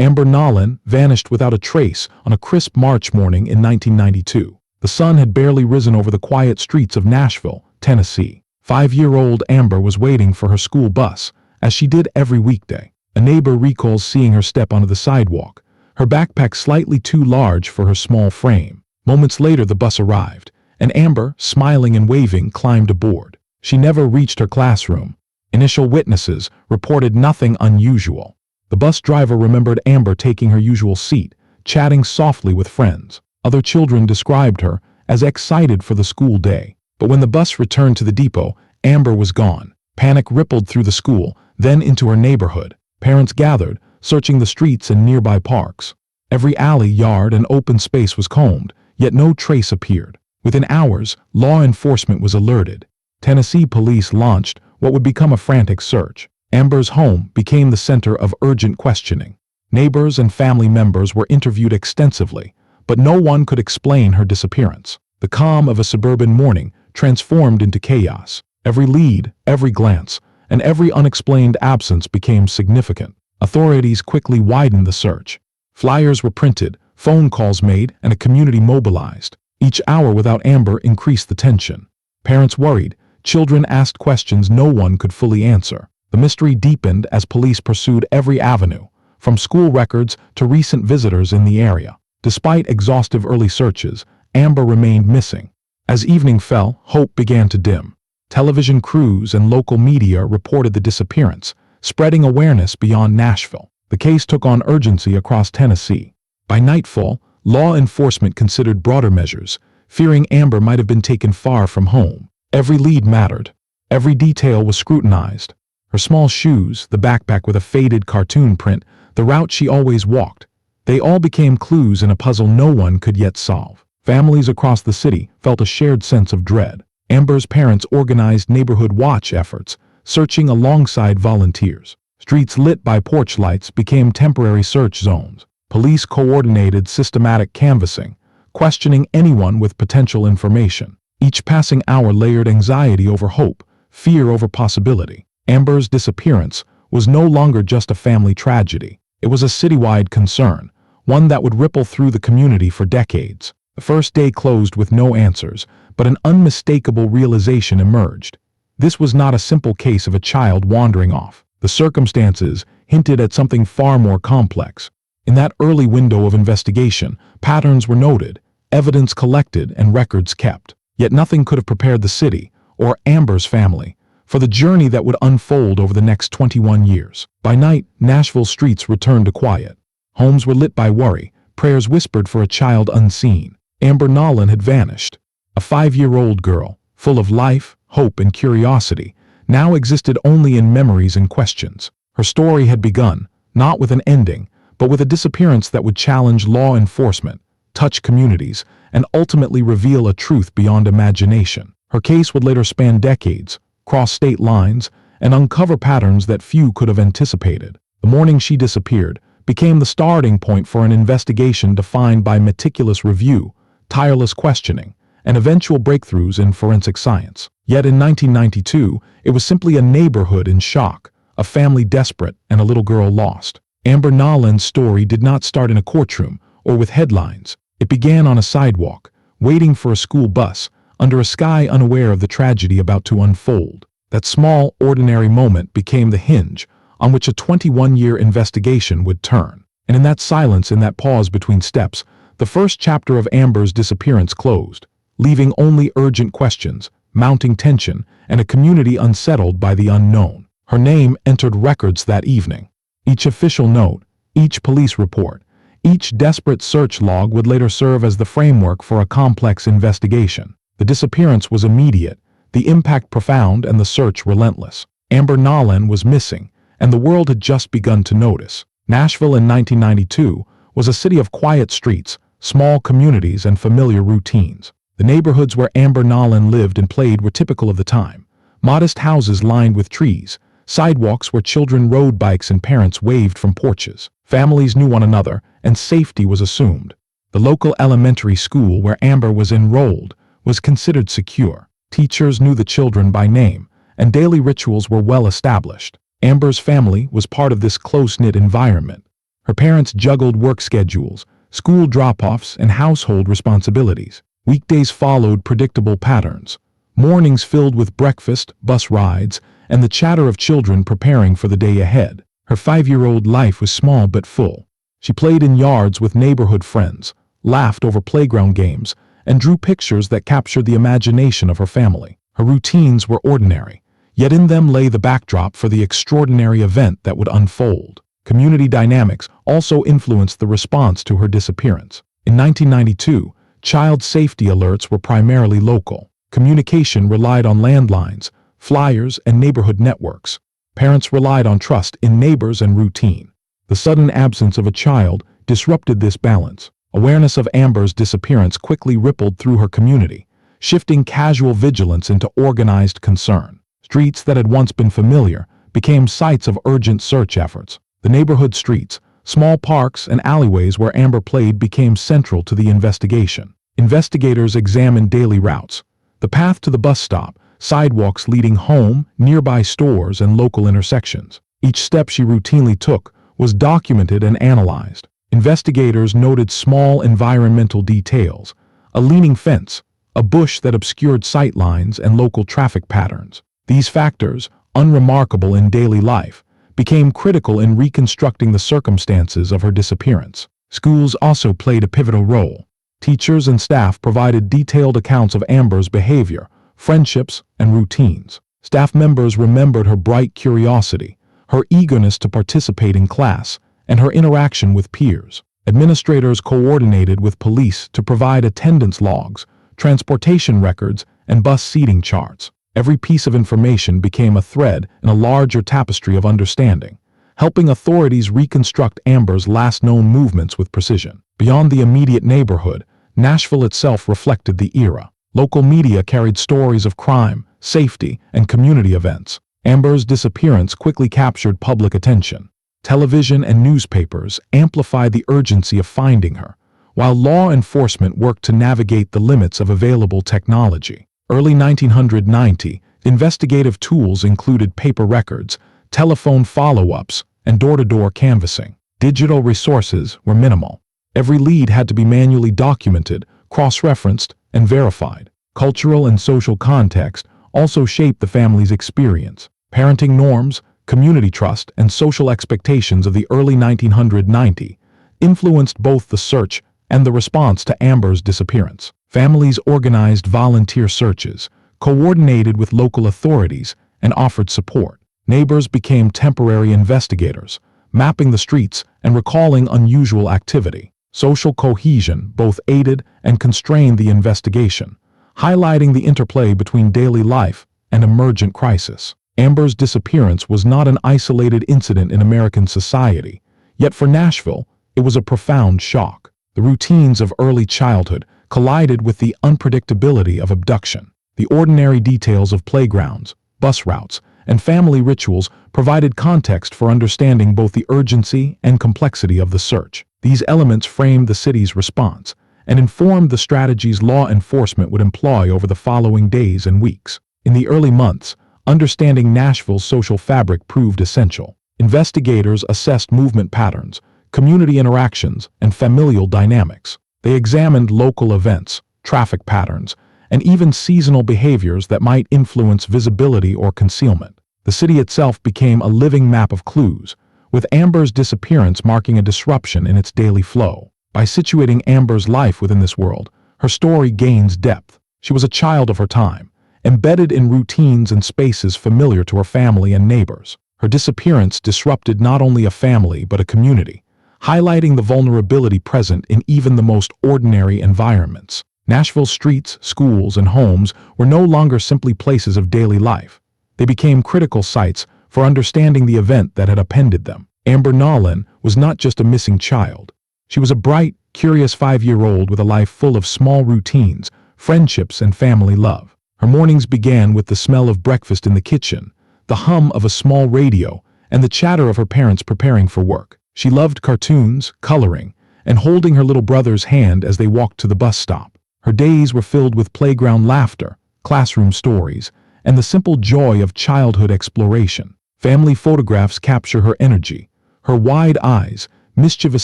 Amber Nolan vanished without a trace on a crisp March morning in 1992. The sun had barely risen over the quiet streets of Nashville, Tennessee. 5-year-old Amber was waiting for her school bus, as she did every weekday. A neighbor recalls seeing her step onto the sidewalk, her backpack slightly too large for her small frame. Moments later, the bus arrived, and Amber, smiling and waving, climbed aboard. She never reached her classroom. Initial witnesses reported nothing unusual. The bus driver remembered Amber taking her usual seat, chatting softly with friends. Other children described her as excited for the school day. But when the bus returned to the depot, Amber was gone. Panic rippled through the school, then into her neighborhood. Parents gathered, searching the streets and nearby parks. Every alley, yard, and open space was combed, yet no trace appeared. Within hours, law enforcement was alerted. Tennessee police launched what would become a frantic search. Amber's home became the center of urgent questioning. Neighbors and family members were interviewed extensively, but no one could explain her disappearance. The calm of a suburban morning transformed into chaos. Every lead, every glance, and every unexplained absence became significant. Authorities quickly widened the search. Flyers were printed, phone calls made, and a community mobilized. Each hour without Amber increased the tension. Parents worried, children asked questions no one could fully answer. The mystery deepened as police pursued every avenue, from school records to recent visitors in the area. Despite exhaustive early searches, Amber remained missing. As evening fell, hope began to dim. Television crews and local media reported the disappearance, spreading awareness beyond Nashville. The case took on urgency across Tennessee. By nightfall, law enforcement considered broader measures, fearing Amber might have been taken far from home. Every lead mattered. Every detail was scrutinized. Her small shoes, the backpack with a faded cartoon print, the route she always walked. They all became clues in a puzzle no one could yet solve. Families across the city felt a shared sense of dread. Amber's parents organized neighborhood watch efforts, searching alongside volunteers. Streets lit by porch lights became temporary search zones. Police coordinated systematic canvassing, questioning anyone with potential information. Each passing hour layered anxiety over hope, fear over possibility. Amber's disappearance was no longer just a family tragedy. It was a citywide concern, one that would ripple through the community for decades. The first day closed with no answers, but an unmistakable realization emerged. This was not a simple case of a child wandering off. The circumstances hinted at something far more complex. In that early window of investigation, patterns were noted, evidence collected, and records kept. Yet nothing could have prepared the city, or Amber's family, for the journey that would unfold over the next 21 years. By night, Nashville's streets returned to quiet. Homes were lit by worry, prayers whispered for a child unseen. Amber Nolan had vanished. A 5-year-old girl, full of life, hope, and curiosity, now existed only in memories and questions. Her story had begun, not with an ending, but with a disappearance that would challenge law enforcement, touch communities, and ultimately reveal a truth beyond imagination. Her case would later span decades, cross state lines, and uncover patterns that few could have anticipated. The morning she disappeared became the starting point for an investigation defined by meticulous review, tireless questioning, and eventual breakthroughs in forensic science. Yet in 1992, it was simply a neighborhood in shock, a family desperate, and a little girl lost. Amber Nolan's story did not start in a courtroom or with headlines. It began on a sidewalk, waiting for a school bus, under a sky unaware of the tragedy about to unfold. That small, ordinary moment became the hinge on which a 21-year investigation would turn. And in that silence, in that pause between steps, the first chapter of Amber's disappearance closed, leaving only urgent questions, mounting tension, and a community unsettled by the unknown. Her name entered records that evening. Each official note, each police report, each desperate search log would later serve as the framework for a complex investigation. The disappearance was immediate, the impact profound, and the search relentless. Amber Nolan was missing, and the world had just begun to notice. Nashville in 1992 was a city of quiet streets, small communities, and familiar routines. The neighborhoods where Amber Nolan lived and played were typical of the time. Modest houses lined with trees, sidewalks where children rode bikes and parents waved from porches. Families knew one another, and safety was assumed. The local elementary school where Amber was enrolled was considered secure. Teachers knew the children by name, and daily rituals were well established. Amber's family was part of this close-knit environment. Her parents juggled work schedules, school drop-offs, and household responsibilities. Weekdays followed predictable patterns. Mornings filled with breakfast, bus rides, and the chatter of children preparing for the day ahead. Her 5-year-old life was small but full. She played in yards with neighborhood friends, laughed over playground games, and drew pictures that captured the imagination of her family. Her routines were ordinary, yet in them lay the backdrop for the extraordinary event that would unfold. Community dynamics also influenced the response to her disappearance. In 1992, child safety alerts were primarily local. Communication relied on landlines, flyers, and neighborhood networks. Parents relied on trust in neighbors and routine. The sudden absence of a child disrupted this balance. Awareness of Amber's disappearance quickly rippled through her community, shifting casual vigilance into organized concern. Streets that had once been familiar became sites of urgent search efforts. The neighborhood streets, small parks, and alleyways where Amber played became central to the investigation. Investigators examined daily routes, the path to the bus stop, sidewalks leading home, nearby stores, and local intersections. Each step she routinely took was documented and analyzed. Investigators noted small environmental details, a leaning fence, a bush that obscured sightlines, and local traffic patterns. These factors, unremarkable in daily life, became critical in reconstructing the circumstances of her disappearance. Schools also played a pivotal role. Teachers and staff provided detailed accounts of Amber's behavior, friendships, and routines. Staff members remembered her bright curiosity, her eagerness to participate in class, and her interaction with peers. Administrators coordinated with police to provide attendance logs, transportation records, and bus seating charts. Every piece of information became a thread in a larger tapestry of understanding, helping authorities reconstruct Amber's last known movements with precision. Beyond the immediate neighborhood, Nashville itself reflected the era. Local media carried stories of crime, safety, and community events. Amber's disappearance quickly captured public attention. Television and newspapers amplified the urgency of finding her, while law enforcement worked to navigate the limits of available technology. Early 1990, investigative tools included paper records, telephone follow-ups, and door-to-door canvassing. Digital resources were minimal. Every lead had to be manually documented, cross-referenced, and verified. Cultural and social context also shaped the family's experience. Parenting norms, community trust, and social expectations of the early 1990s influenced both the search and the response to Amber's disappearance. Families organized volunteer searches, coordinated with local authorities, and offered support. Neighbors became temporary investigators, mapping the streets and recalling unusual activity. Social cohesion both aided and constrained the investigation, highlighting the interplay between daily life and emergent crisis. Amber's disappearance was not an isolated incident in American society, yet for Nashville, it was a profound shock. The routines of early childhood collided with the unpredictability of abduction. The ordinary details of playgrounds, bus routes, and family rituals provided context for understanding both the urgency and complexity of the search. These elements framed the city's response and informed the strategies law enforcement would employ over the following days and weeks. In the early months, understanding Nashville's social fabric proved essential. Investigators assessed movement patterns, community interactions, and familial dynamics. They examined local events, traffic patterns, and even seasonal behaviors that might influence visibility or concealment. The city itself became a living map of clues, with Amber's disappearance marking a disruption in its daily flow. By situating Amber's life within this world, her story gains depth. She was a child of her time, embedded in routines and spaces familiar to her family and neighbors. Her disappearance disrupted not only a family but a community, highlighting the vulnerability present in even the most ordinary environments. Nashville's streets, schools, and homes were no longer simply places of daily life. They became critical sites for understanding the event that had appended them. Amber Nolan was not just a missing child. She was a bright, curious 5-year-old with a life full of small routines, friendships, and family love. Her mornings began with the smell of breakfast in the kitchen, the hum of a small radio, and the chatter of her parents preparing for work. She loved cartoons, coloring, and holding her little brother's hand as they walked to the bus stop. Her days were filled with playground laughter, classroom stories, and the simple joy of childhood exploration. Family photographs capture her energy, her wide eyes, mischievous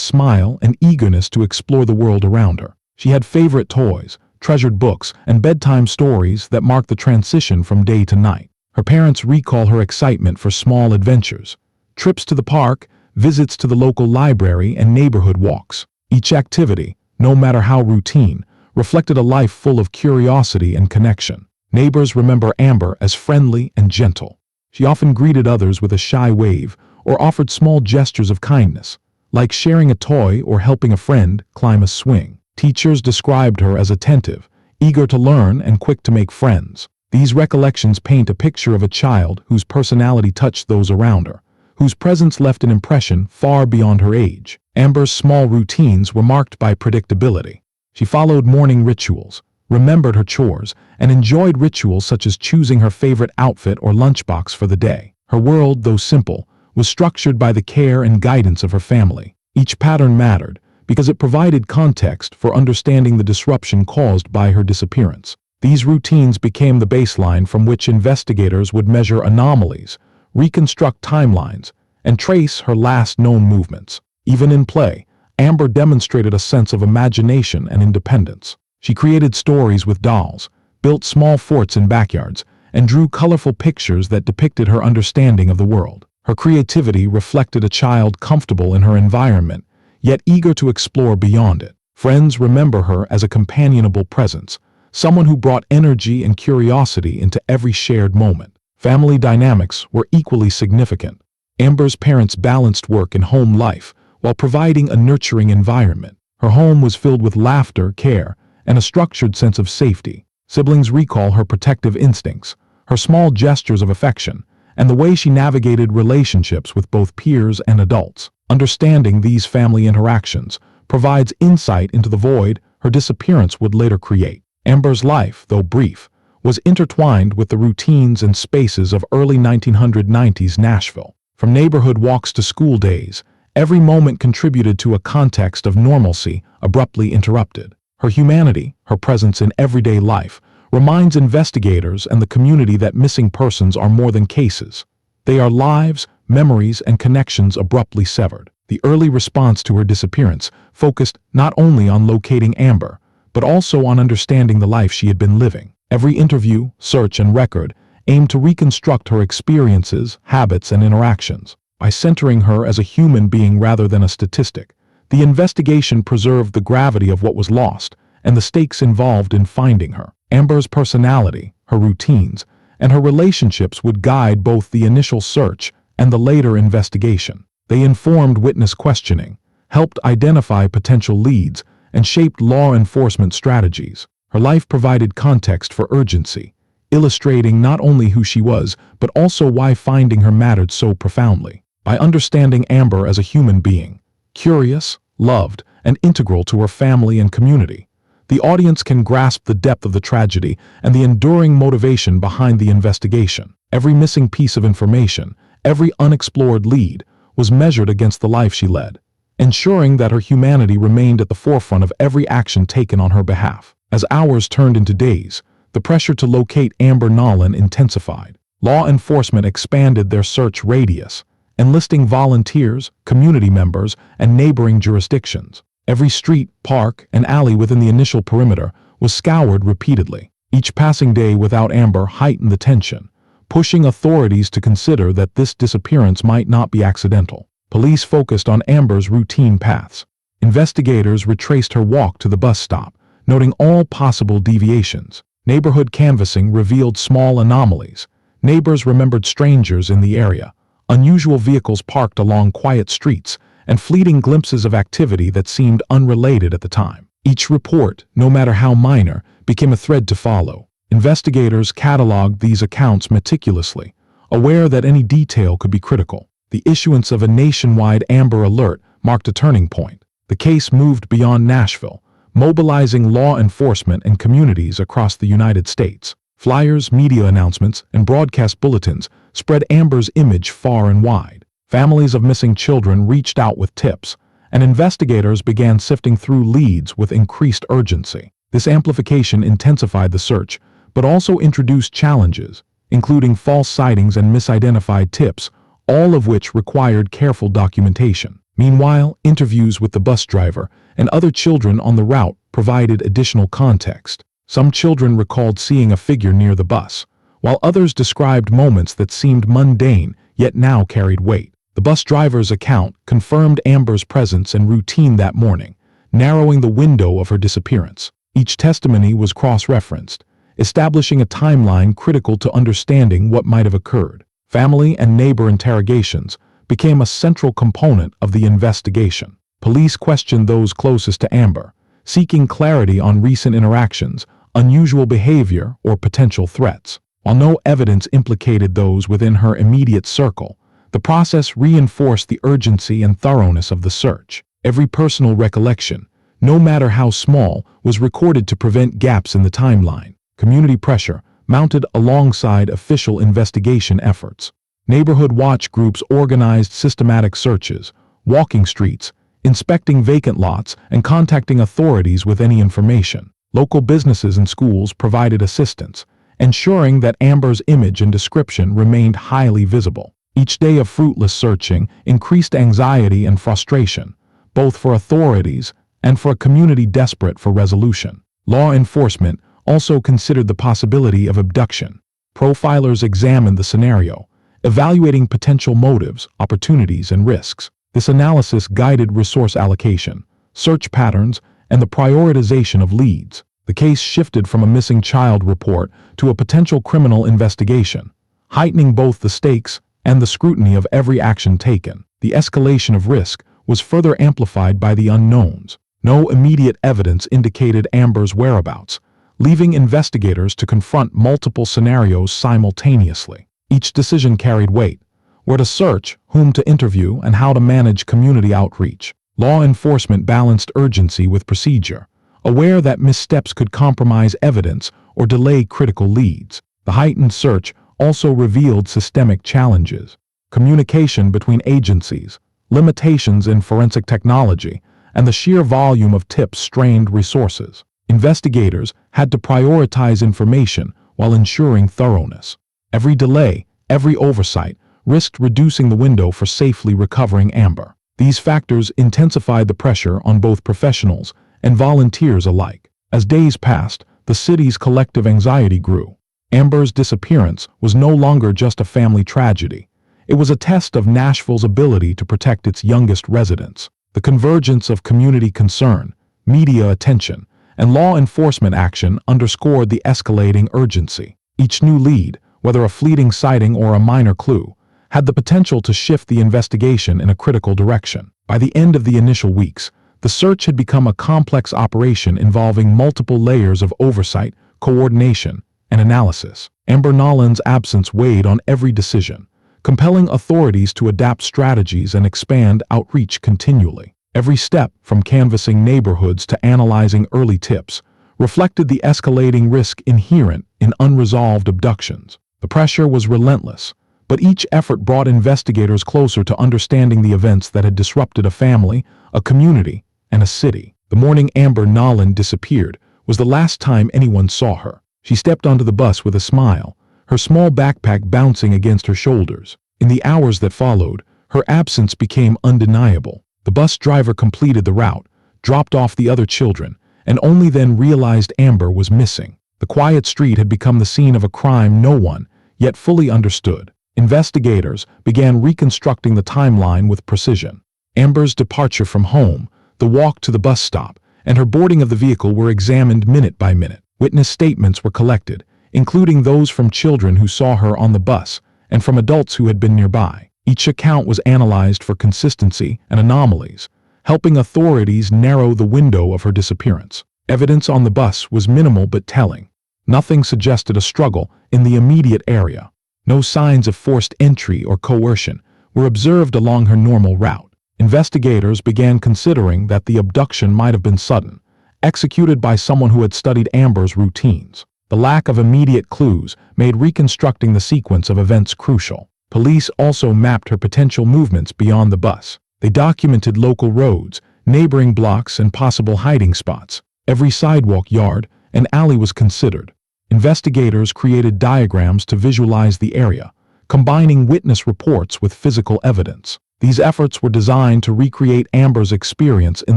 smile, and eagerness to explore the world around her. She had favorite toys, treasured books, and bedtime stories that marked the transition from day to night. Her parents recall her excitement for small adventures, trips to the park, visits to the local library, and neighborhood walks. Each activity, no matter how routine, reflected a life full of curiosity and connection. Neighbors remember Amber as friendly and gentle. She often greeted others with a shy wave or offered small gestures of kindness, like sharing a toy or helping a friend climb a swing. Teachers described her as attentive, eager to learn, and quick to make friends. These recollections paint a picture of a child whose personality touched those around her, whose presence left an impression far beyond her age. Amber's small routines were marked by predictability. She followed morning rituals, remembered her chores, and enjoyed rituals such as choosing her favorite outfit or lunchbox for the day. Her world, though simple, was structured by the care and guidance of her family. Each pattern mattered because it provided context for understanding the disruption caused by her disappearance. These routines became the baseline from which investigators would measure anomalies, reconstruct timelines, and trace her last known movements. Even in play, Amber demonstrated a sense of imagination and independence. She created stories with dolls, built small forts in backyards, and drew colorful pictures that depicted her understanding of the world. Her creativity reflected a child comfortable in her environment, yet eager to explore beyond it. Friends remember her as a companionable presence, someone who brought energy and curiosity into every shared moment. Family dynamics were equally significant. Amber's parents balanced work and home life while providing a nurturing environment. Her home was filled with laughter, care, and a structured sense of safety. Siblings recall her protective instincts, her small gestures of affection, and the way she navigated relationships with both peers and adults. Understanding these family interactions provides insight into the void her disappearance would later create. Amber's life, though brief, was intertwined with the routines and spaces of early 1990s Nashville. From neighborhood walks to school days, every moment contributed to a context of normalcy abruptly interrupted. Her humanity, her presence in everyday life, reminds investigators and the community that missing persons are more than cases. They are lives, memories, and connections abruptly severed. The early response to her disappearance focused not only on locating Amber, but also on understanding the life she had been living. Every interview, search, and record aimed to reconstruct her experiences, habits, and interactions. By centering her as a human being rather than a statistic, the investigation preserved the gravity of what was lost and the stakes involved in finding her. Amber's personality, her routines, and her relationships would guide both the initial search and the later investigation. They informed witness questioning, helped identify potential leads, and shaped law enforcement strategies. Her life provided context for urgency, illustrating not only who she was, but also why finding her mattered so profoundly. By understanding Amber as a human being, curious, loved, and integral to her family and community, the audience can grasp the depth of the tragedy and the enduring motivation behind the investigation. Every missing piece of information, every unexplored lead, was measured against the life she led, ensuring that her humanity remained at the forefront of every action taken on her behalf. As hours turned into days, the pressure to locate Amber Nolan intensified. Law enforcement expanded their search radius, enlisting volunteers, community members, and neighboring jurisdictions. Every street, park, and alley within the initial perimeter was scoured repeatedly. Each passing day without Amber heightened the tension, pushing authorities to consider that this disappearance might not be accidental. Police focused on Amber's routine paths. Investigators retraced her walk to the bus stop, noting all possible deviations. Neighborhood canvassing revealed small anomalies. Neighbors remembered strangers in the area, unusual vehicles parked along quiet streets, and fleeting glimpses of activity that seemed unrelated at the time. Each report, no matter how minor, became a thread to follow. Investigators cataloged these accounts meticulously, aware that any detail could be critical. The issuance of a nationwide Amber Alert marked a turning point. The case moved beyond Nashville, mobilizing law enforcement and communities across the United States. Flyers, media announcements, and broadcast bulletins spread Amber's image far and wide. Families of missing children reached out with tips, and investigators began sifting through leads with increased urgency. This amplification intensified the search, but also introduced challenges, including false sightings and misidentified tips, all of which required careful documentation. Meanwhile, interviews with the bus driver and other children on the route provided additional context. Some children recalled seeing a figure near the bus, while others described moments that seemed mundane yet now carried weight. The bus driver's account confirmed Amber's presence and routine that morning, narrowing the window of her disappearance. Each testimony was cross-referenced, establishing a timeline critical to understanding what might have occurred. Family and neighbor interrogations became a central component of the investigation. Police questioned those closest to Amber, seeking clarity on recent interactions, unusual behavior, or potential threats. While no evidence implicated those within her immediate circle, the process reinforced the urgency and thoroughness of the search. Every personal recollection, no matter how small, was recorded to prevent gaps in the timeline. Community pressure mounted alongside official investigation efforts. Neighborhood watch groups organized systematic searches, walking streets, inspecting vacant lots, and contacting authorities with any information. Local businesses and schools provided assistance, ensuring that Amber's image and description remained highly visible. Each day of fruitless searching increased anxiety and frustration, both for authorities and for a community desperate for resolution. Law enforcement also considered the possibility of abduction. Profilers examined the scenario, evaluating potential motives, opportunities, and risks. This analysis guided resource allocation, search patterns, and the prioritization of leads. The case shifted from a missing child report to a potential criminal investigation, heightening both the stakes and the scrutiny of every action taken. The escalation of risk was further amplified by the unknowns. No immediate evidence indicated Amber's whereabouts, leaving investigators to confront multiple scenarios simultaneously. Each decision carried weight: where to search, whom to interview, and how to manage community outreach. Law enforcement balanced urgency with procedure, aware that missteps could compromise evidence or delay critical leads. The heightened search also revealed systemic challenges: communication between agencies, limitations in forensic technology, and the sheer volume of tips strained resources. Investigators had to prioritize information while ensuring thoroughness. Every delay, every oversight, risked reducing the window for safely recovering Amber. These factors intensified the pressure on both professionals and volunteers alike. As days passed, the city's collective anxiety grew. Amber's disappearance was no longer just a family tragedy. It was a test of Nashville's ability to protect its youngest residents. The convergence of community concern, media attention, and law enforcement action underscored the escalating urgency. Each new lead, whether a fleeting sighting or a minor clue, had the potential to shift the investigation in a critical direction. By the end of the initial weeks, the search had become a complex operation involving multiple layers of oversight, coordination, and analysis. Amber Nolan's absence weighed on every decision, compelling authorities to adapt strategies and expand outreach continually. Every step, from canvassing neighborhoods to analyzing early tips, reflected the escalating risk inherent in unresolved abductions. The pressure was relentless, but each effort brought investigators closer to understanding the events that had disrupted a family, a community, and a city. The morning Amber Nolan disappeared was the last time anyone saw her. She stepped onto the bus with a smile, her small backpack bouncing against her shoulders. In the hours that followed, her absence became undeniable. The bus driver completed the route, dropped off the other children, and only then realized Amber was missing. The quiet street had become the scene of a crime no one yet fully understood. Investigators began reconstructing the timeline with precision. Amber's departure from home, the walk to the bus stop, and her boarding of the vehicle were examined minute by minute. Witness statements were collected, including those from children who saw her on the bus and from adults who had been nearby. Each account was analyzed for consistency and anomalies, helping authorities narrow the window of her disappearance. Evidence on the bus was minimal but telling. Nothing suggested a struggle in the immediate area. No signs of forced entry or coercion were observed along her normal route. Investigators began considering that the abduction might have been sudden, executed by someone who had studied Amber's routines. The lack of immediate clues made reconstructing the sequence of events crucial. Police also mapped her potential movements beyond the bus. They documented local roads, neighboring blocks, and possible hiding spots. Every sidewalk, yard, and alley was considered. Investigators created diagrams to visualize the area, combining witness reports with physical evidence. These efforts were designed to recreate Amber's experience in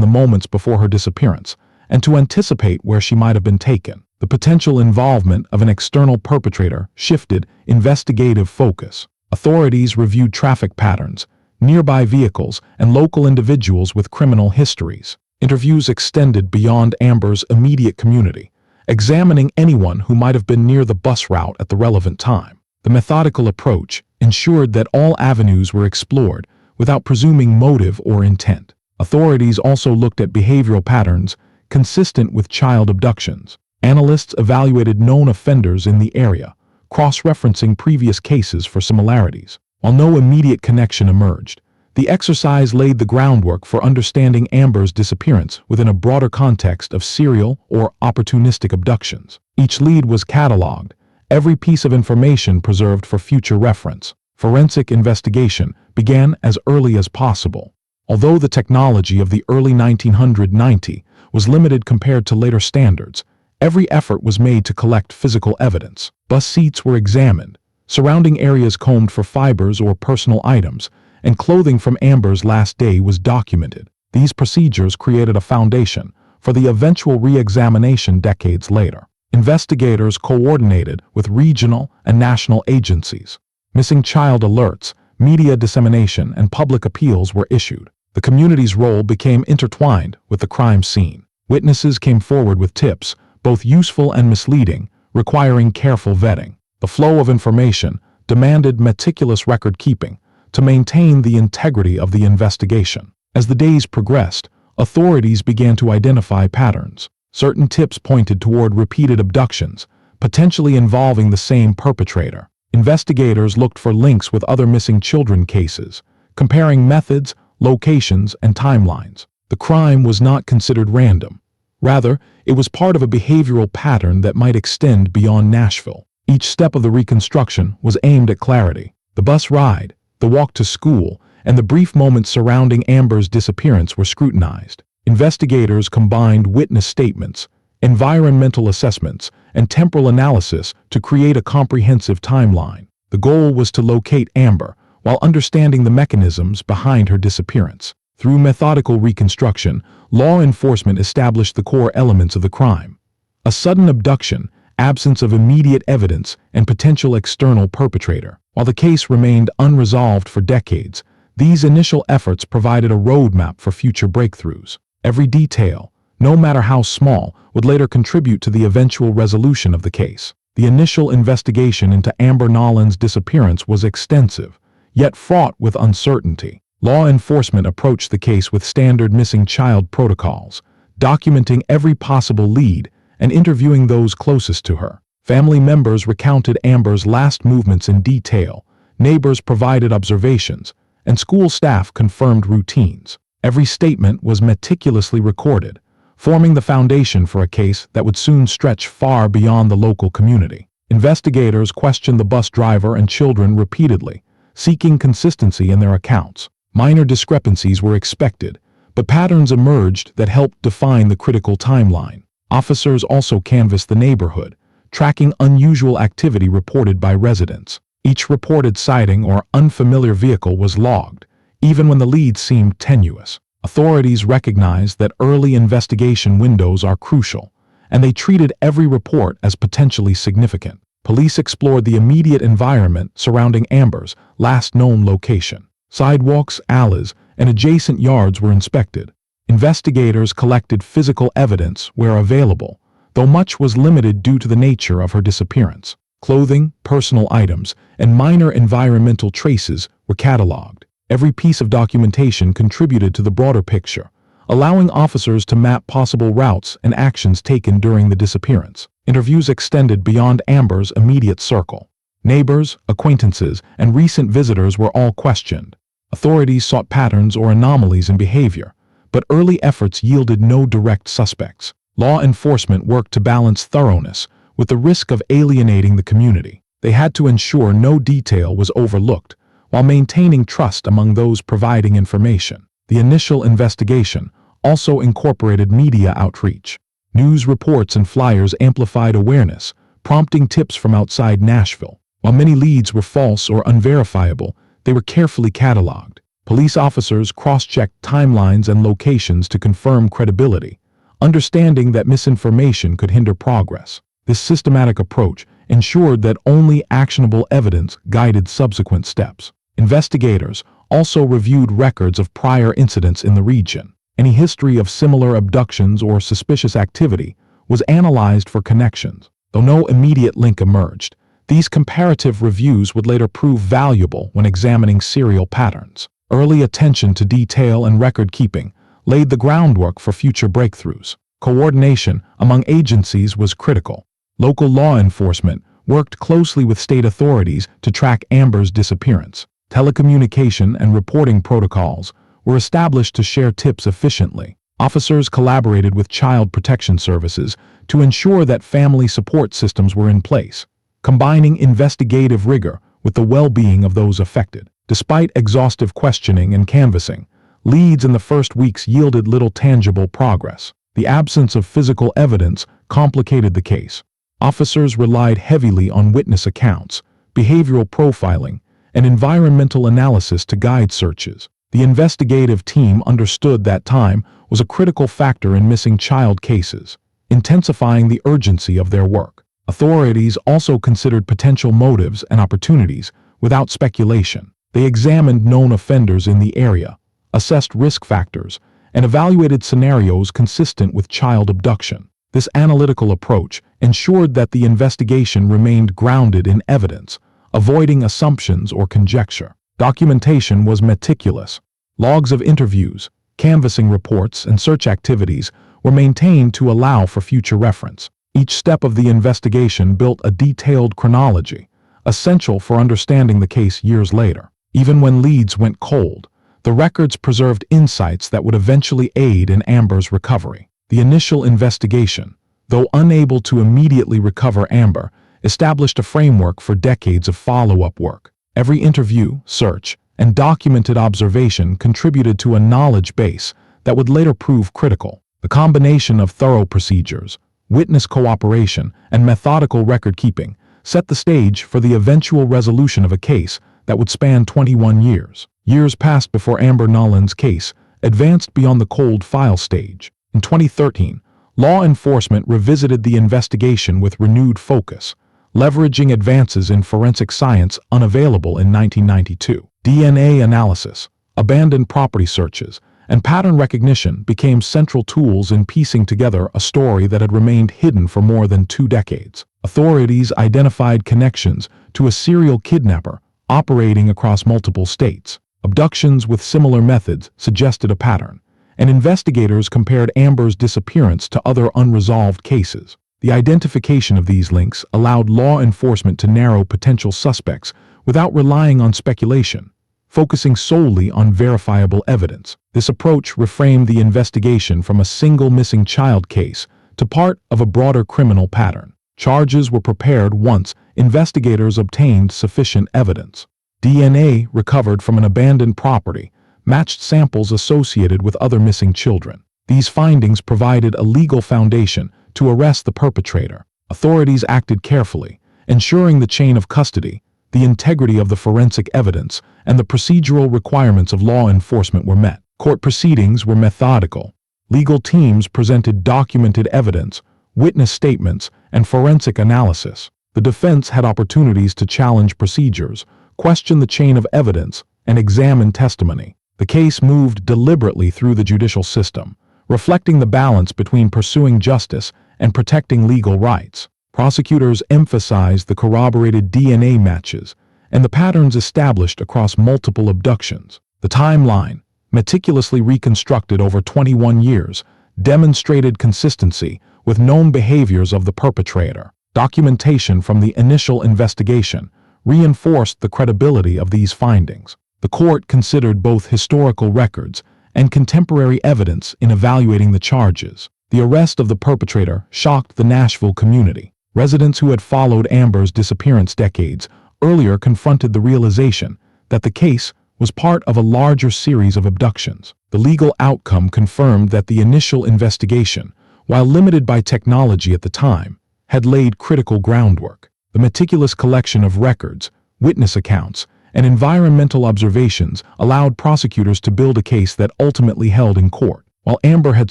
the moments before her disappearance and to anticipate where she might have been taken. The potential involvement of an external perpetrator shifted investigative focus. Authorities reviewed traffic patterns, nearby vehicles, and local individuals with criminal histories. Interviews extended beyond Amber's immediate community, examining anyone who might have been near the bus route at the relevant time. The methodical approach ensured that all avenues were explored without presuming motive or intent. Authorities also looked at behavioral patterns consistent with child abductions. Analysts evaluated known offenders in the area, cross-referencing previous cases for similarities. While no immediate connection emerged, the exercise laid the groundwork for understanding Amber's disappearance within a broader context of serial or opportunistic abductions. Each lead was cataloged, every piece of information preserved for future reference. Forensic investigation began as early as possible. Although the technology of the early 1990s was limited compared to later standards, every effort was made to collect physical evidence. Bus seats were examined, surrounding areas combed for fibers or personal items, and clothing from Amber's last day was documented. These procedures created a foundation for the eventual re-examination decades later. Investigators coordinated with regional and national agencies. Missing child alerts, media dissemination, and public appeals were issued. The community's role became intertwined with the crime scene. Witnesses came forward with tips, both useful and misleading, requiring careful vetting. The flow of information demanded meticulous record-keeping to maintain the integrity of the investigation. As the days progressed, authorities began to identify patterns. Certain tips pointed toward repeated abductions, potentially involving the same perpetrator. Investigators looked for links with other missing children cases, comparing methods, locations, and timelines. The crime was not considered random. Rather, it was part of a behavioral pattern that might extend beyond Nashville. Each step of the reconstruction was aimed at clarity. The bus ride, the walk to school, and the brief moments surrounding Amber's disappearance were scrutinized. Investigators combined witness statements, environmental assessments, and temporal analysis to create a comprehensive timeline. The goal was to locate Amber while understanding the mechanisms behind her disappearance. Through methodical reconstruction, law enforcement established the core elements of the crime: a sudden abduction, absence of immediate evidence, and potential external perpetrator. While the case remained unresolved for decades, these initial efforts provided a roadmap for future breakthroughs. Every detail, no matter how small, would later contribute to the eventual resolution of the case. The initial investigation into Amber Nolan's disappearance was extensive, yet fraught with uncertainty. Law enforcement approached the case with standard missing child protocols, documenting every possible lead and interviewing those closest to her. Family members recounted Amber's last movements in detail, neighbors provided observations, and school staff confirmed routines. Every statement was meticulously recorded, forming the foundation for a case that would soon stretch far beyond the local community. Investigators questioned the bus driver and children repeatedly, seeking consistency in their accounts. Minor discrepancies were expected, but patterns emerged that helped define the critical timeline. Officers also canvassed the neighborhood, tracking unusual activity reported by residents. Each reported sighting or unfamiliar vehicle was logged, even when the leads seemed tenuous. Authorities recognized that early investigation windows are crucial, and they treated every report as potentially significant. Police explored the immediate environment surrounding Amber's last known location. Sidewalks, alleys, and adjacent yards were inspected. Investigators collected physical evidence where available, though much was limited due to the nature of her disappearance. Clothing, personal items, and minor environmental traces were cataloged. Every piece of documentation contributed to the broader picture, allowing officers to map possible routes and actions taken during the disappearance. Interviews extended beyond Amber's immediate circle. Neighbors, acquaintances, and recent visitors were all questioned. Authorities sought patterns or anomalies in behavior, but early efforts yielded no direct suspects. Law enforcement worked to balance thoroughness with the risk of alienating the community. They had to ensure no detail was overlooked, while maintaining trust among those providing information. The initial investigation also incorporated media outreach. News reports and flyers amplified awareness, prompting tips from outside Nashville. While many leads were false or unverifiable, they were carefully cataloged. Police officers cross-checked timelines and locations to confirm credibility, understanding that misinformation could hinder progress. This systematic approach ensured that only actionable evidence guided subsequent steps. Investigators also reviewed records of prior incidents in the region. Any history of similar abductions or suspicious activity was analyzed for connections. Though no immediate link emerged, these comparative reviews would later prove valuable when examining serial patterns. Early attention to detail and record-keeping laid the groundwork for future breakthroughs. Coordination among agencies was critical. Local law enforcement worked closely with state authorities to track Amber's disappearance. Telecommunication and reporting protocols were established to share tips efficiently. Officers collaborated with child protection services to ensure that family support systems were in place, combining investigative rigor with the well-being of those affected. Despite exhaustive questioning and canvassing, leads in the first weeks yielded little tangible progress. The absence of physical evidence complicated the case. Officers relied heavily on witness accounts, behavioral profiling, and environmental analysis to guide searches. The investigative team understood that time was a critical factor in missing child cases, intensifying the urgency of their work. Authorities also considered potential motives and opportunities without speculation. They examined known offenders in the area, assessed risk factors, and evaluated scenarios consistent with child abduction. This analytical approach ensured that the investigation remained grounded in evidence, avoiding assumptions or conjecture. Documentation was meticulous. Logs of interviews, canvassing reports, and search activities were maintained to allow for future reference. Each step of the investigation built a detailed chronology, essential for understanding the case years later. Even when leads went cold, the records preserved insights that would eventually aid in Amber's recovery. The initial investigation, though unable to immediately recover Amber, established a framework for decades of follow-up work. Every interview, search, and documented observation contributed to a knowledge base that would later prove critical. The combination of thorough procedures, witness cooperation, and methodical record-keeping set the stage for the eventual resolution of a case that would span 21 years. Years passed before Amber Nolan's case advanced beyond the cold file stage. In 2013, law enforcement revisited the investigation with renewed focus, leveraging advances in forensic science unavailable in 1992. DNA analysis, abandoned property searches, and pattern recognition became central tools in piecing together a story that had remained hidden for more than 2 decades. Authorities identified connections to a serial kidnapper operating across multiple states. Abductions with similar methods suggested a pattern, and investigators compared Amber's disappearance to other unresolved cases. The identification of these links allowed law enforcement to narrow potential suspects without relying on speculation, focusing solely on verifiable evidence. This approach reframed the investigation from a single missing child case to part of a broader criminal pattern. Charges were prepared once investigators obtained sufficient evidence. DNA recovered from an abandoned property matched samples associated with other missing children. These findings provided a legal foundation to arrest the perpetrator. Authorities acted carefully, ensuring the chain of custody, the integrity of the forensic evidence, and the procedural requirements of law enforcement were met. Court proceedings were methodical. Legal teams presented documented evidence, witness statements, and forensic analysis. The defense had opportunities to challenge procedures, question the chain of evidence, and examine testimony. The case moved deliberately through the judicial system, reflecting the balance between pursuing justice and protecting legal rights. Prosecutors emphasized the corroborated DNA matches and the patterns established across multiple abductions. The timeline, meticulously reconstructed over 21 years, demonstrated consistency with known behaviors of the perpetrator. Documentation from the initial investigation reinforced the credibility of these findings. The court considered both historical records and contemporary evidence in evaluating the charges. The arrest of the perpetrator shocked the Nashville community. Residents who had followed Amber's disappearance decades earlier confronted the realization that the case was part of a larger series of abductions. The legal outcome confirmed that the initial investigation, while limited by technology at the time, had laid critical groundwork. The meticulous collection of records, witness accounts, and environmental observations allowed prosecutors to build a case that ultimately held in court. While Amber had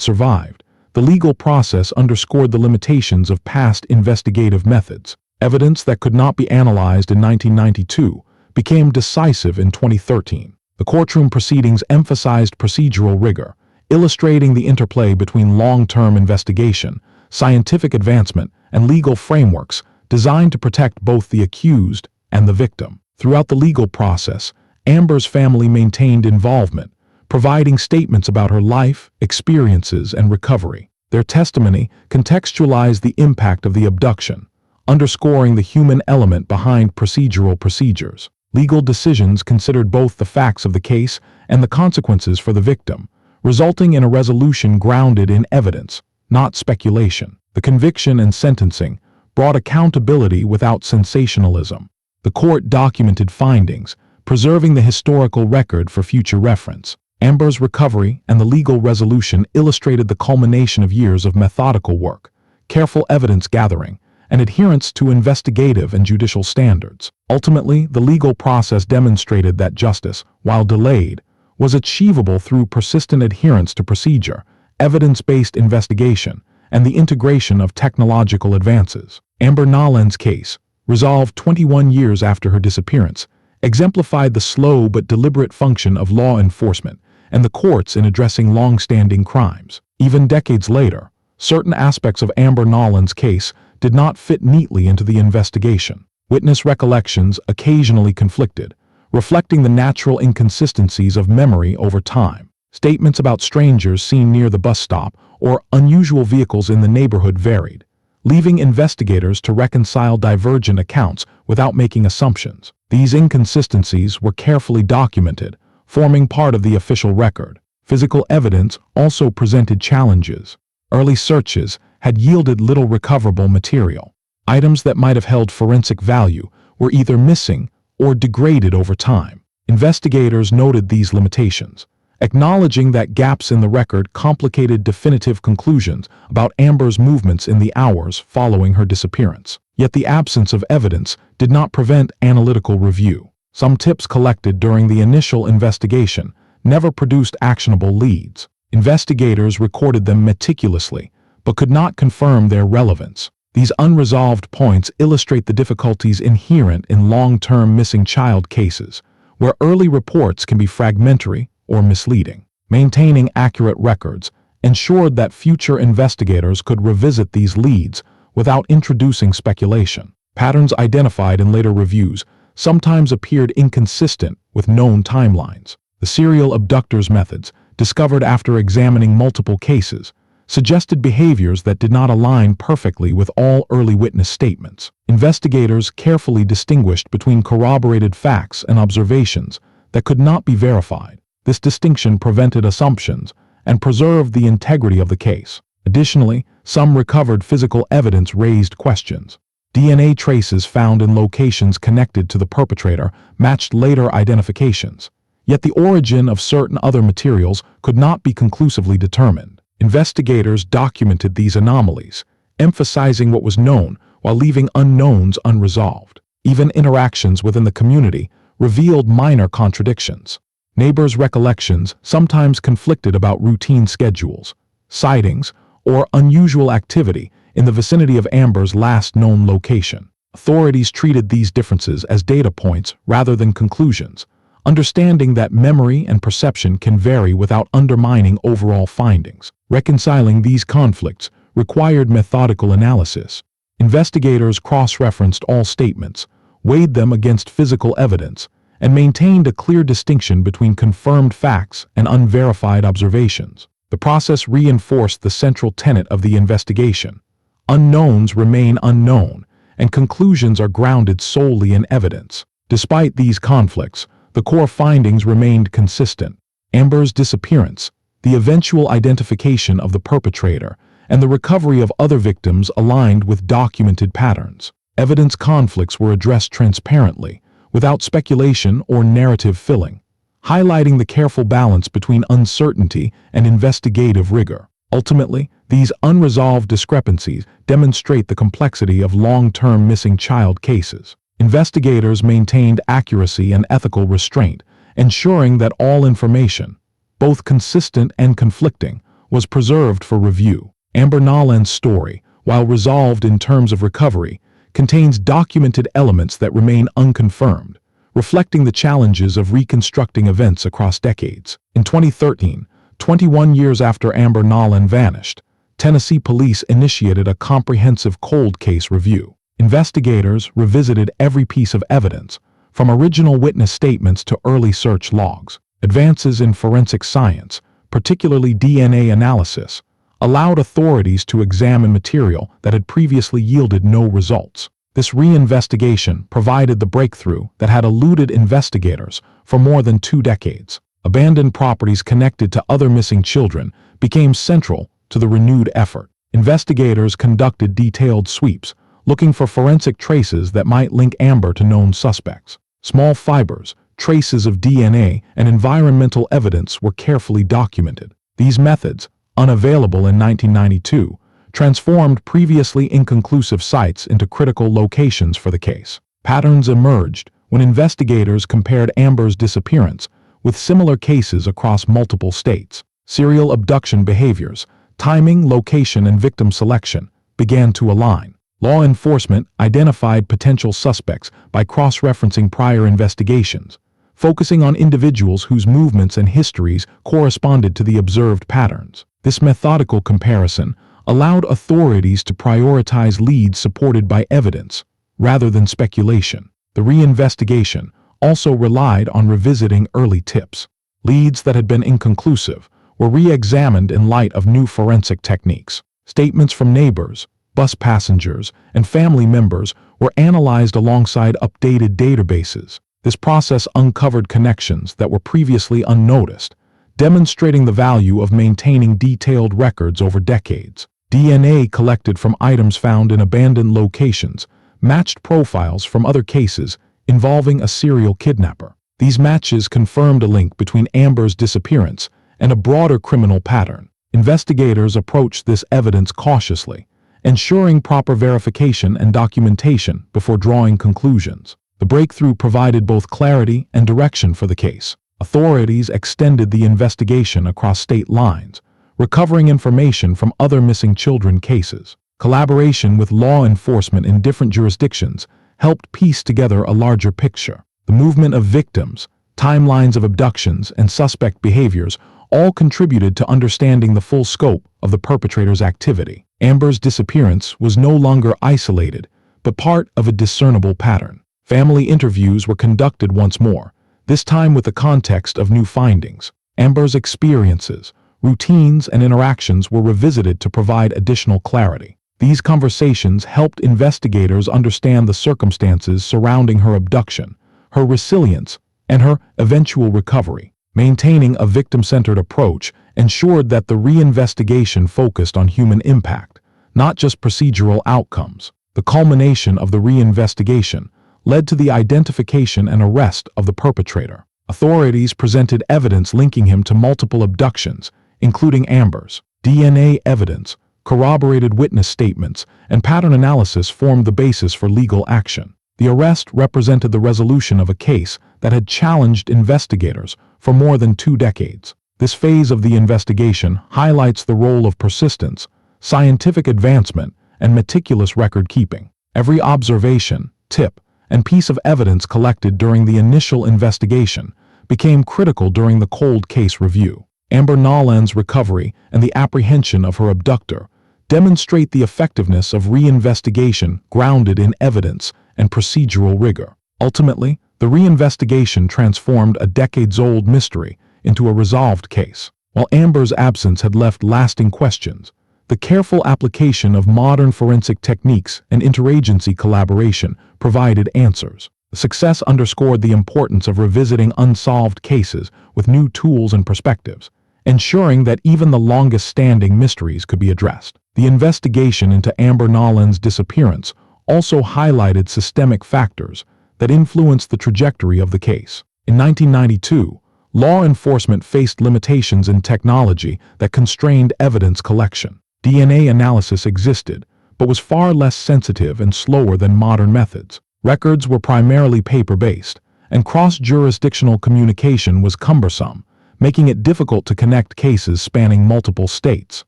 survived, the legal process underscored the limitations of past investigative methods. Evidence that could not be analyzed in 1992 became decisive in 2013. The courtroom proceedings emphasized procedural rigor, illustrating the interplay between long-term investigation, scientific advancement, and legal frameworks designed to protect both the accused and the victim. Throughout the legal process, Amber's family maintained involvement, providing statements about her life, experiences, and recovery. Their testimony contextualized the impact of the abduction, underscoring the human element behind procedural procedures. Legal decisions considered both the facts of the case and the consequences for the victim, resulting in a resolution grounded in evidence, not speculation. The conviction and sentencing brought accountability without sensationalism. The court documented findings, preserving the historical record for future reference. Amber's recovery and the legal resolution illustrated the culmination of years of methodical work, careful evidence gathering, and adherence to investigative and judicial standards. Ultimately, the legal process demonstrated that justice, while delayed, was achievable through persistent adherence to procedure, evidence-based investigation, and the integration of technological advances. Amber Nolan's case, resolved 21 years after her disappearance, exemplified the slow but deliberate function of law enforcement and the courts in addressing long-standing crimes. Even decades later, certain aspects of Amber Nolan's case did not fit neatly into the investigation. Witness recollections occasionally conflicted, reflecting the natural inconsistencies of memory over time. Statements about strangers seen near the bus stop or unusual vehicles in the neighborhood varied, leaving investigators to reconcile divergent accounts without making assumptions. These inconsistencies were carefully documented, forming part of the official record. Physical evidence also presented challenges. Early searches had yielded little recoverable material. Items that might have held forensic value were either missing or degraded over time. Investigators noted these limitations, acknowledging that gaps in the record complicated definitive conclusions about Amber's movements in the hours following her disappearance. Yet the absence of evidence did not prevent analytical review. Some tips collected during the initial investigation never produced actionable leads. Investigators recorded them meticulously, but could not confirm their relevance. These unresolved points illustrate the difficulties inherent in long-term missing child cases, where early reports can be fragmentary or misleading. Maintaining accurate records ensured that future investigators could revisit these leads without introducing speculation. Patterns identified in later reviews sometimes appeared inconsistent with known timelines. The serial abductors' methods, discovered after examining multiple cases, suggested behaviors that did not align perfectly with all early witness statements. Investigators carefully distinguished between corroborated facts and observations that could not be verified. This distinction prevented assumptions and preserved the integrity of the case. Additionally, some recovered physical evidence raised questions. DNA traces found in locations connected to the perpetrator matched later identifications, yet the origin of certain other materials could not be conclusively determined. Investigators documented these anomalies, emphasizing what was known while leaving unknowns unresolved. Even interactions within the community revealed minor contradictions. Neighbors' recollections sometimes conflicted about routine schedules, sightings, or unusual activity in the vicinity of Amber's last known location. Authorities treated these differences as data points rather than conclusions, understanding that memory and perception can vary without undermining overall findings. Reconciling these conflicts required methodical analysis. Investigators cross-referenced all statements, weighed them against physical evidence, and maintained a clear distinction between confirmed facts and unverified observations. The process reinforced the central tenet of the investigation. Unknowns remain unknown, and conclusions are grounded solely in evidence. Despite these conflicts, the core findings remained consistent. Amber's disappearance, the eventual identification of the perpetrator, and the recovery of other victims aligned with documented patterns. Evidence conflicts were addressed transparently, without speculation or narrative filling, highlighting the careful balance between uncertainty and investigative rigor. Ultimately, these unresolved discrepancies demonstrate the complexity of long-term missing child cases. Investigators maintained accuracy and ethical restraint, ensuring that all information, both consistent and conflicting, was preserved for review. Amber Nolan's story, while resolved in terms of recovery, contains documented elements that remain unconfirmed, reflecting the challenges of reconstructing events across decades. In 2013, 21 years after Amber Nolan vanished, Tennessee police initiated a comprehensive cold case review. Investigators revisited every piece of evidence, from original witness statements to early search logs. Advances in forensic science, particularly DNA analysis, allowed authorities to examine material that had previously yielded no results. This reinvestigation provided the breakthrough that had eluded investigators for more than 2 decades. Abandoned properties connected to other missing children became central to the renewed effort. Investigators conducted detailed sweeps, looking for forensic traces that might link Amber to known suspects. Small fibers, traces of DNA, and environmental evidence were carefully documented. These methods, unavailable in 1992, transformed previously inconclusive sites into critical locations for the case. Patterns emerged when investigators compared Amber's disappearance with similar cases across multiple states. Serial abduction behaviors, timing, location, and victim selection began to align. Law enforcement identified potential suspects by cross-referencing prior investigations, focusing on individuals whose movements and histories corresponded to the observed patterns. This methodical comparison allowed authorities to prioritize leads supported by evidence, rather than speculation. The reinvestigation also relied on revisiting early tips. Leads that had been inconclusive were re-examined in light of new forensic techniques. Statements from neighbors, bus passengers, and family members were analyzed alongside updated databases. This process uncovered connections that were previously unnoticed, demonstrating the value of maintaining detailed records over decades. DNA collected from items found in abandoned locations matched profiles from other cases involving a serial kidnapper. These matches confirmed a link between Amber's disappearance and a broader criminal pattern. Investigators approached this evidence cautiously, ensuring proper verification and documentation before drawing conclusions. The breakthrough provided both clarity and direction for the case. Authorities extended the investigation across state lines, recovering information from other missing children cases. Collaboration with law enforcement in different jurisdictions helped piece together a larger picture. The movement of victims, timelines of abductions, and suspect behaviors all contributed to understanding the full scope of the perpetrator's activity. Amber's disappearance was no longer isolated, but part of a discernible pattern. Family interviews were conducted once more, this time with the context of new findings. Amber's experiences, routines, and interactions were revisited to provide additional clarity. These conversations helped investigators understand the circumstances surrounding her abduction, her resilience, and her eventual recovery. Maintaining a victim-centered approach ensured that the reinvestigation focused on human impact, not just procedural outcomes. The culmination of the reinvestigation led to the identification and arrest of the perpetrator. Authorities presented evidence linking him to multiple abductions, including Amber's. DNA evidence, corroborated witness statements, and pattern analysis formed the basis for legal action. The arrest represented the resolution of a case that had challenged investigators for more than 2 decades. This phase of the investigation highlights the role of persistence, scientific advancement, and meticulous record-keeping. Every observation, tip, and piece of evidence collected during the initial investigation became critical during the cold case review. Amber Nolan's recovery and the apprehension of her abductor demonstrate the effectiveness of reinvestigation grounded in evidence and procedural rigor. Ultimately, the reinvestigation transformed a decades-old mystery into a resolved case. While Amber's absence had left lasting questions, the careful application of modern forensic techniques and interagency collaboration provided answers. The success underscored the importance of revisiting unsolved cases with new tools and perspectives, ensuring that even the longest-standing mysteries could be addressed. The investigation into Amber Nolan's disappearance also highlighted systemic factors that influenced the trajectory of the case. In 1992, law enforcement faced limitations in technology that constrained evidence collection. DNA analysis existed, but was far less sensitive and slower than modern methods. Records were primarily paper-based, and cross-jurisdictional communication was cumbersome, making it difficult to connect cases spanning multiple states.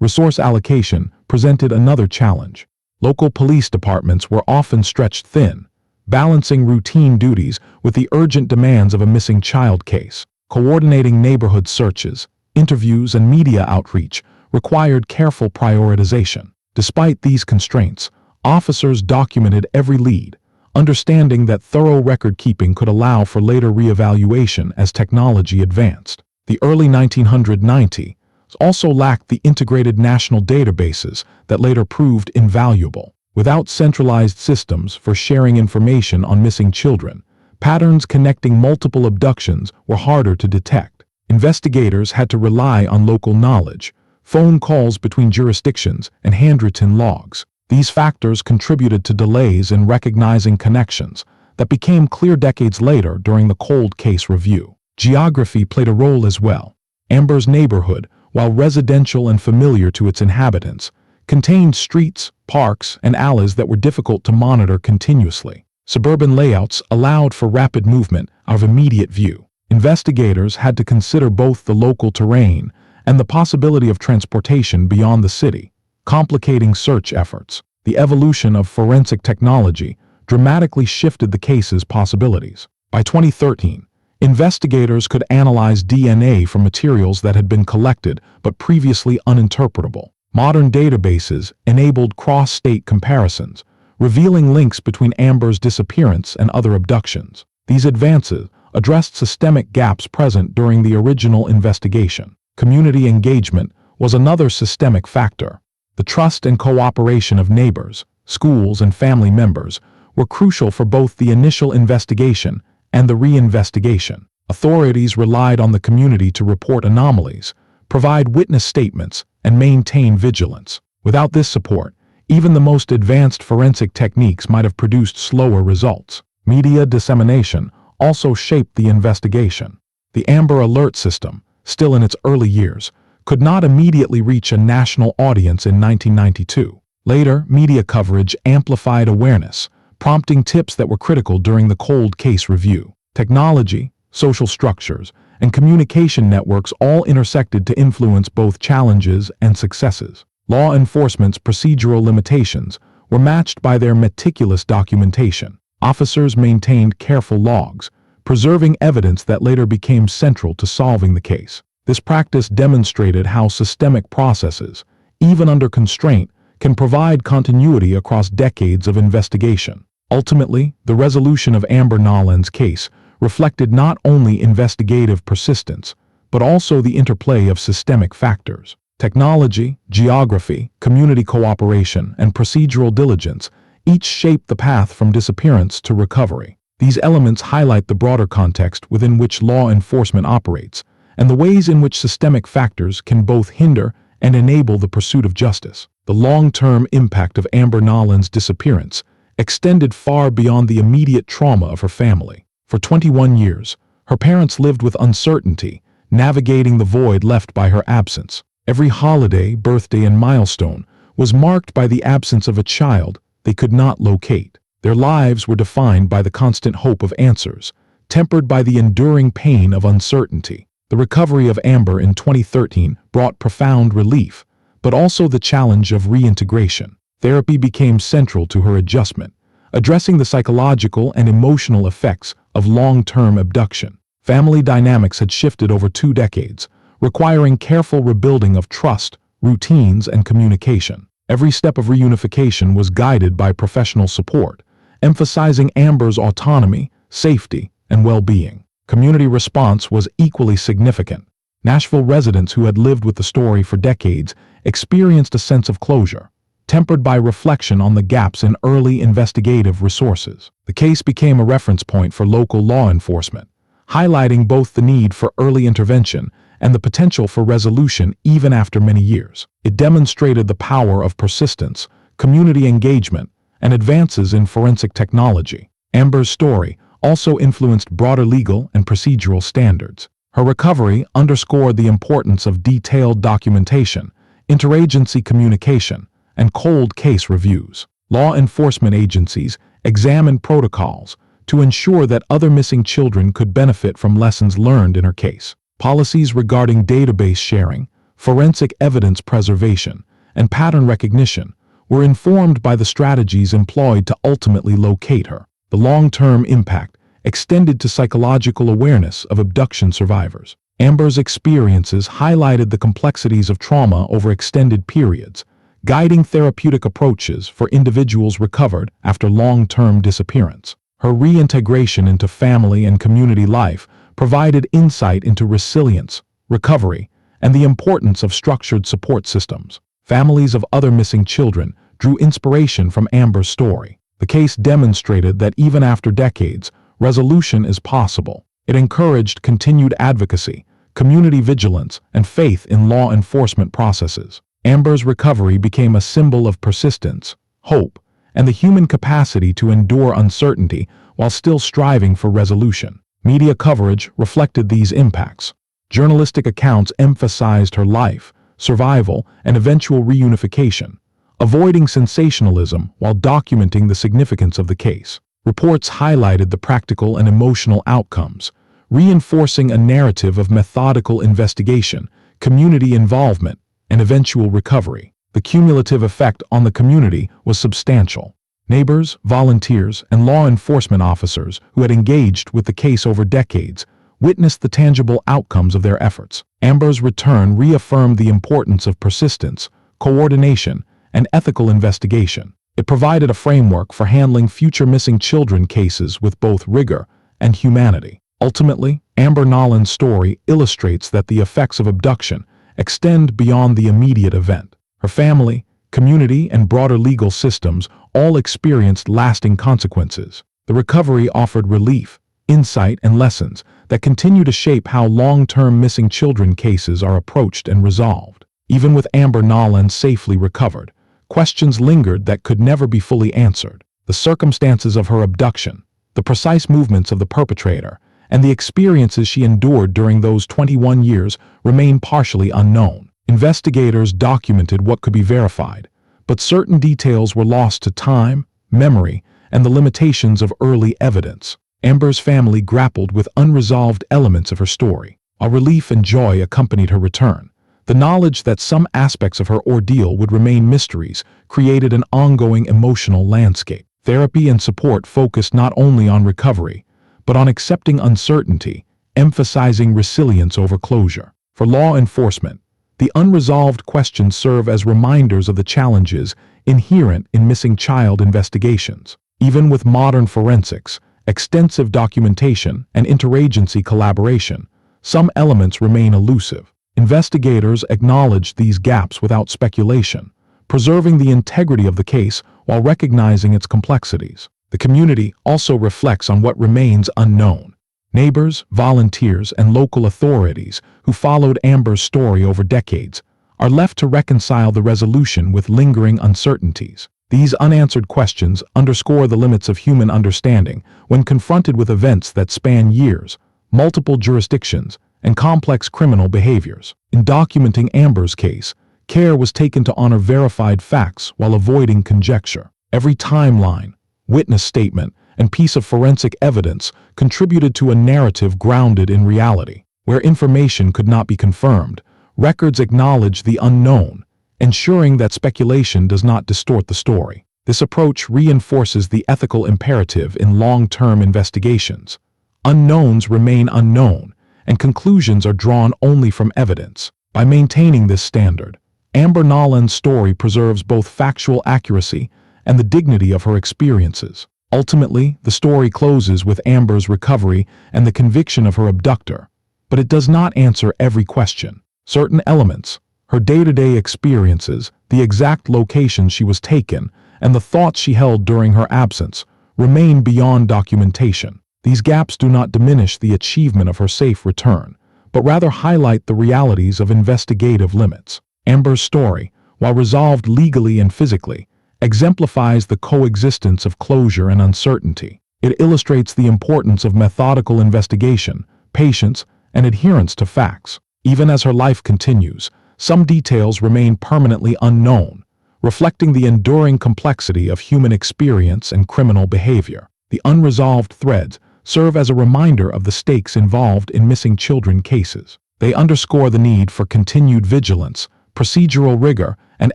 Resource allocation presented another challenge. Local police departments were often stretched thin, balancing routine duties with the urgent demands of a missing child case. Coordinating neighborhood searches, interviews, and media outreach required careful prioritization. Despite these constraints, officers documented every lead, understanding that thorough record-keeping could allow for later reevaluation as technology advanced. The early 1990s also lacked the integrated national databases that later proved invaluable. Without centralized systems for sharing information on missing children, patterns connecting multiple abductions were harder to detect. Investigators had to rely on local knowledge, phone calls between jurisdictions, and handwritten logs. These factors contributed to delays in recognizing connections that became clear decades later during the cold case review. Geography played a role as well. Amber's neighborhood, while residential and familiar to its inhabitants, contained streets, parks, and alleys that were difficult to monitor continuously. Suburban layouts allowed for rapid movement out of immediate view. Investigators had to consider both the local terrain and the possibility of transportation beyond the city, complicating search efforts. The evolution of forensic technology dramatically shifted the case's possibilities. By 2013, investigators could analyze DNA from materials that had been collected but previously uninterpretable. Modern databases enabled cross-state comparisons, revealing links between Amber's disappearance and other abductions. These advances addressed systemic gaps present during the original investigation. Community engagement was another systemic factor. The trust and cooperation of neighbors, schools, and family members were crucial for both the initial investigation and the reinvestigation. Authorities relied on the community to report anomalies, provide witness statements, and maintain vigilance. Without this support, even the most advanced forensic techniques might have produced slower results. Media dissemination also shaped the investigation. The Amber Alert system, still in its early years, could not immediately reach a national audience in 1992. Later, media coverage amplified awareness, prompting tips that were critical during the cold case review. Technology, social structures, and communication networks all intersected to influence both challenges and successes. Law enforcement's procedural limitations were matched by their meticulous documentation. Officers maintained careful logs, preserving evidence that later became central to solving the case. This practice demonstrated how systemic processes, even under constraint, can provide continuity across decades of investigation. Ultimately, the resolution of Amber Nolan's case reflected not only investigative persistence, but also the interplay of systemic factors. Technology, geography, community cooperation, and procedural diligence each shape the path from disappearance to recovery. These elements highlight the broader context within which law enforcement operates, and the ways in which systemic factors can both hinder and enable the pursuit of justice. The long-term impact of Amber Nolan's disappearance extended far beyond the immediate trauma of her family. For 21 years, her parents lived with uncertainty, navigating the void left by her absence. Every holiday, birthday, and milestone was marked by the absence of a child they could not locate. Their lives were defined by the constant hope of answers, tempered by the enduring pain of uncertainty. The recovery of Amber in 2013 brought profound relief, but also the challenge of reintegration. Therapy became central to her adjustment, addressing the psychological and emotional effects of long-term abduction. Family dynamics had shifted over 2 decades, requiring careful rebuilding of trust, routines, and communication. Every step of reunification was guided by professional support, emphasizing Amber's autonomy, safety, and well-being. Community response was equally significant. Nashville residents who had lived with the story for decades experienced a sense of closure, tempered by reflection on the gaps in early investigative resources. The case became a reference point for local law enforcement, highlighting both the need for early intervention and the potential for resolution even after many years. It demonstrated the power of persistence, community engagement, and advances in forensic technology. Amber's story also influenced broader legal and procedural standards. Her recovery underscored the importance of detailed documentation, interagency communication, and cold case reviews. Law enforcement agencies examined protocols to ensure that other missing children could benefit from lessons learned in her case. Policies regarding database sharing, forensic evidence preservation, and pattern recognition were informed by the strategies employed to ultimately locate her. The long-term impact extended to psychological awareness of abduction survivors. Amber's experiences highlighted the complexities of trauma over extended periods, guiding therapeutic approaches for individuals recovered after long-term disappearance. Her reintegration into family and community life provided insight into resilience, recovery, and the importance of structured support systems. Families of other missing children drew inspiration from Amber's story. The case demonstrated that even after decades, resolution is possible. It encouraged continued advocacy, community vigilance, and faith in law enforcement processes. Amber's recovery became a symbol of persistence, hope, and the human capacity to endure uncertainty while still striving for resolution. Media coverage reflected these impacts. Journalistic accounts emphasized her life, survival, and eventual reunification, avoiding sensationalism while documenting the significance of the case. Reports highlighted the practical and emotional outcomes, reinforcing a narrative of methodical investigation, community involvement, and eventual recovery. The cumulative effect on the community was substantial. Neighbors, volunteers, and law enforcement officers who had engaged with the case over decades witnessed the tangible outcomes of their efforts. Amber's return reaffirmed the importance of persistence, coordination, and ethical investigation. It provided a framework for handling future missing children cases with both rigor and humanity. Ultimately, Amber Nolan's story illustrates that the effects of abduction extend beyond the immediate event. Her family, community, and broader legal systems all experienced lasting consequences. The recovery offered relief, insight, and lessons that continue to shape how long-term missing children cases are approached and resolved. Even with Amber Nolan safely recovered, questions lingered that could never be fully answered. The circumstances of her abduction, the precise movements of the perpetrator, and the experiences she endured during those 21 years remain partially unknown. Investigators documented what could be verified, but certain details were lost to time, memory, and the limitations of early evidence. Amber's family grappled with unresolved elements of her story. While relief and joy accompanied her return, the knowledge that some aspects of her ordeal would remain mysteries created an ongoing emotional landscape. Therapy and support focused not only on recovery, but on accepting uncertainty, emphasizing resilience over closure. For law enforcement, the unresolved questions serve as reminders of the challenges inherent in missing child investigations. Even with modern forensics, extensive documentation, and interagency collaboration, some elements remain elusive. Investigators acknowledge these gaps without speculation, preserving the integrity of the case while recognizing its complexities. The community also reflects on what remains unknown. Neighbors, volunteers, and local authorities who followed Amber's story over decades are left to reconcile the resolution with lingering uncertainties. These unanswered questions underscore the limits of human understanding when confronted with events that span years, multiple jurisdictions, and complex criminal behaviors. In documenting Amber's case, care was taken to honor verified facts while avoiding conjecture. Every timeline, witness statement, and piece of forensic evidence contributed to a narrative grounded in reality. Where information could not be confirmed, records acknowledge the unknown, ensuring that speculation does not distort the story. This approach reinforces the ethical imperative in long-term investigations. Unknowns remain unknown, and conclusions are drawn only from evidence. By maintaining this standard, Amber Nolan's story preserves both factual accuracy and the dignity of her experiences. Ultimately, the story closes with Amber's recovery and the conviction of her abductor, but it does not answer every question. Certain elements, her day-to-day experiences, the exact location she was taken, and the thoughts she held during her absence, remain beyond documentation. These gaps do not diminish the achievement of her safe return, but rather highlight the realities of investigative limits. Amber's story, while resolved legally and physically, exemplifies the coexistence of closure and uncertainty. It illustrates the importance of methodical investigation, patience, and adherence to facts. Even as her life continues, some details remain permanently unknown, reflecting the enduring complexity of human experience and criminal behavior. The unresolved threads serve as a reminder of the stakes involved in missing children cases. They underscore the need for continued vigilance, procedural rigor, and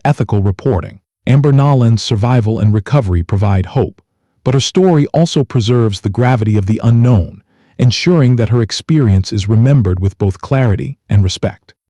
ethical reporting. Amber Nolan's survival and recovery provide hope, but her story also preserves the gravity of the unknown, ensuring that her experience is remembered with both clarity and respect.